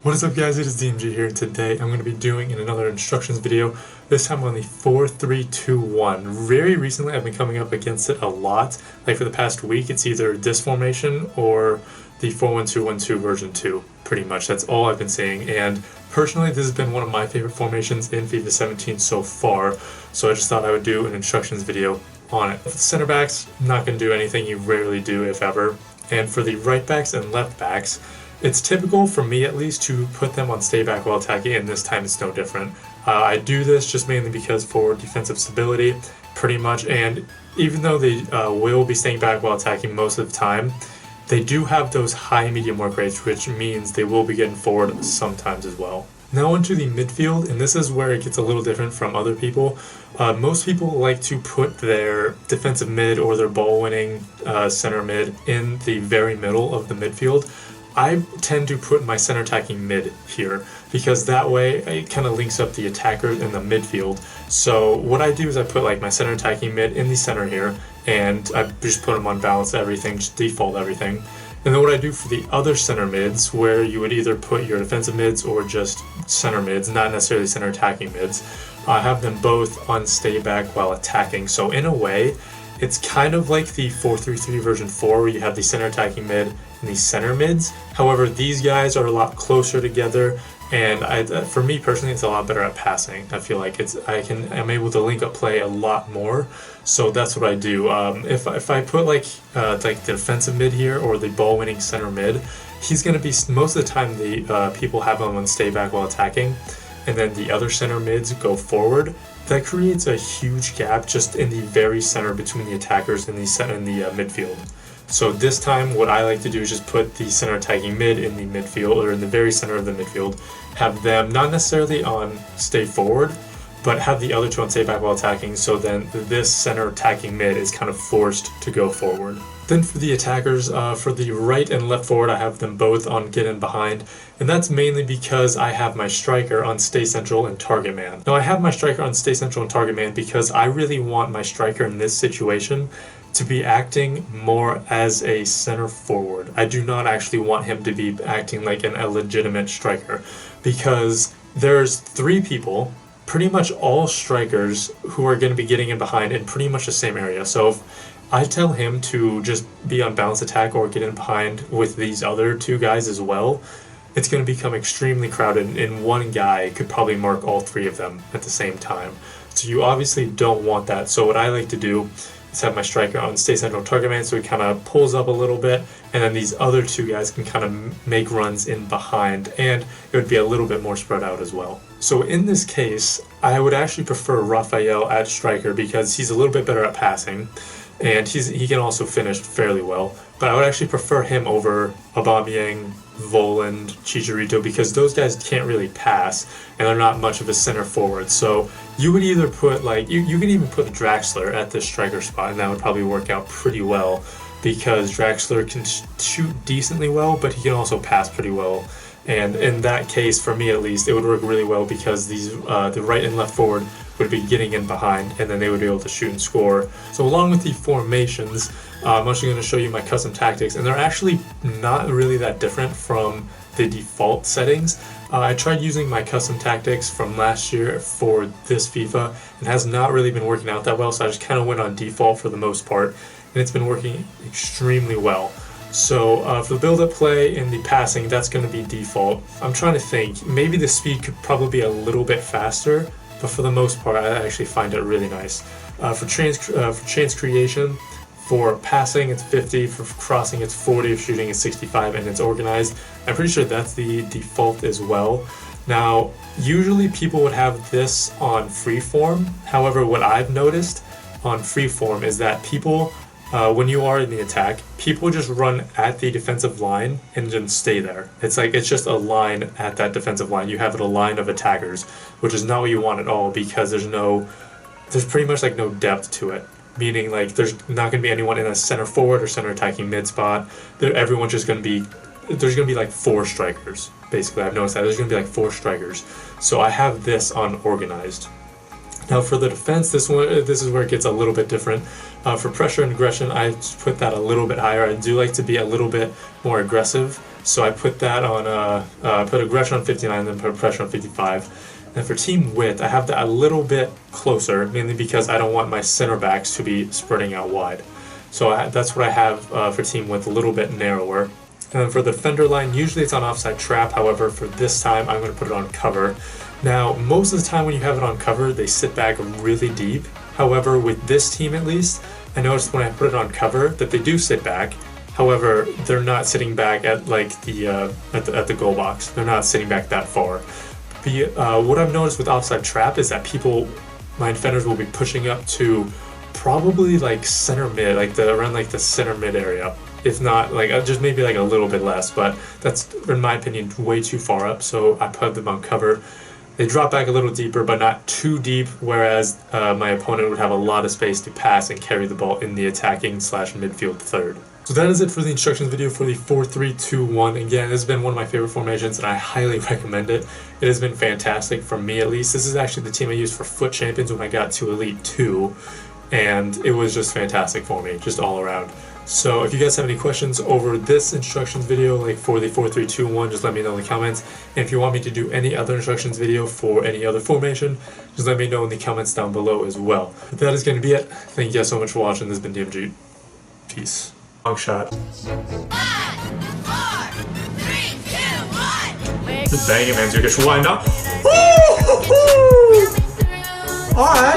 What is up guys, it is DMG here, and today I'm going to be doing another instructions video, this time on the 4-3-2-1. Very recently I've been coming up against it a lot, like for the past week it's either this formation or the 4-1-2-1-2 version 2, pretty much. That's all I've been seeing, and personally this has been one of my favorite formations in FIFA 17 so far, so I just thought I would do an instructions video on it. For the center backs, I'm not going to do anything you rarely do if ever, and for the right backs and left backs, it's typical, for me at least, to put them on stay back while attacking, and this time it's no different. I do this just mainly because for defensive stability, pretty much, and even though they will be staying back while attacking most of the time, they do have those high medium work rates, which means they will be getting forward sometimes as well. Now onto the midfield, and this is where it gets a little different from other people. Most people like to put their defensive mid or their ball-winning center mid in the very middle of the midfield. I tend to put my center attacking mid here because that way it kind of links up the attackers in the midfield. So what I do is I put like my center attacking mid in the center here, and I just put them on balance everything, just default everything. And then what I do for the other center mids, where you would either put your defensive mids or just center mids, not necessarily center attacking mids, I have them both on stay back while attacking. So in a way, it's kind of like the 4-3-3 version 4 where you have the center attacking mid and the center mids. However, these guys are a lot closer together, and for me personally, it's a lot better at passing. I feel like I'm able to link up play a lot more, so that's what I do. If I put like the defensive mid here or the ball winning center mid, he's going to be most of the time the people have him on stay back while attacking, and then the other center mids go forward. That creates a huge gap just in the very center between the attackers and the midfield. So this time what I like to do is just put the center attacking mid in the midfield, or in the very center of the midfield, have them not necessarily on stay forward, but have the other two on stay back while attacking, so then this center attacking mid is kind of forced to go forward. Then for the attackers, for the right and left forward, I have them both on get in behind, and that's mainly because I have my striker on stay central and target man. Now I have my striker on stay central and target man because I really want my striker in this situation to be acting more as a center forward. I do not actually want him to be acting like a legitimate striker, because there's three people, pretty much all strikers, who are going to be getting in behind in pretty much the same area. So if I tell him to just be on balance attack or get in behind with these other two guys as well, it's going to become extremely crowded, and one guy could probably mark all three of them at the same time. So you obviously don't want that. So what I like to do is have my striker on stay central target man, so he kind of pulls up a little bit, and then these other two guys can kind of make runs in behind, and it would be a little bit more spread out as well. So in this case, I would actually prefer Raphael at striker because he's a little bit better at passing, and he can also finish fairly well. But I would actually prefer him over Aubameyang, Voland, Chicharito, because those guys can't really pass and they're not much of a center forward. So you would either put you can even put Draxler at the striker spot, and that would probably work out pretty well because Draxler can shoot decently well, but he can also pass pretty well. And in that case, for me at least, it would work really well because these the right and left forward would be getting in behind, and then they would be able to shoot and score. So along with the formations, I'm actually going to show you my custom tactics, and they're actually not really that different from the default settings. I tried using my custom tactics from last year for this FIFA, and has not really been working out that well, so I just kind of went on default for the most part, and it's been working extremely well. So for the build-up play and the passing, that's going to be default. I'm trying to think, maybe the speed could probably be a little bit faster, but for the most part, I actually find it really nice. For chance creation, for passing it's 50, for crossing it's 40, for shooting it's 65, and it's organized. I'm pretty sure that's the default as well. Now, usually people would have this on freeform. However, what I've noticed on freeform is that people, when you are in the attack, people just run at the defensive line and then stay there. It's just a line at that defensive line. You have it a line of attackers, which is not what you want at all, because there's pretty much like no depth to it. Meaning like there's not going to be anyone in a center forward or center attacking mid spot. Everyone's just going to be, there's going to be like 4 strikers. Basically, I've noticed that there's going to be like 4 strikers. So I have this on organized Now for the defense, this is where it gets a little bit different. For pressure and aggression, I put that a little bit higher. I do like to be a little bit more aggressive, so I put that on put aggression on 59, then put pressure on 55. And for team width, I have that a little bit closer, mainly because I don't want my center backs to be spreading out wide. So that's what I have for team width, a little bit narrower. And then for the defender line, usually it's on offside trap. However, for this time, I'm going to put it on cover. Now, most of the time when you have it on cover, they sit back really deep. However, with this team at least, I noticed when I put it on cover that they do sit back. However, they're not sitting back at like at the goal box. They're not sitting back that far. What I've noticed with offside trap is that my defenders will be pushing up to probably like center mid, around like the center mid area. If not, like just maybe like a little bit less, but that's, in my opinion, way too far up. So I put them on cover. They drop back a little deeper, but not too deep, whereas my opponent would have a lot of space to pass and carry the ball in the attacking/midfield third. So that is it for the instructions video for the 4-3-2-1. Again, this has been one of my favorite formations, and I highly recommend it. It has been fantastic, for me at least. This is actually the team I used for Foot Champions when I got to Elite 2, and it was just fantastic for me, just all around. So if you guys have any questions over this instructions video, like for the 4-3-2-1, just let me know in the comments. And if you want me to do any other instructions video for any other formation, just let me know in the comments down below as well. But that is going to be it. Thank you guys so much for watching. This has been DMG. Peace. Long shot. 5, 4, 3, 2, 1. Bang him, man. You get one up. Alright.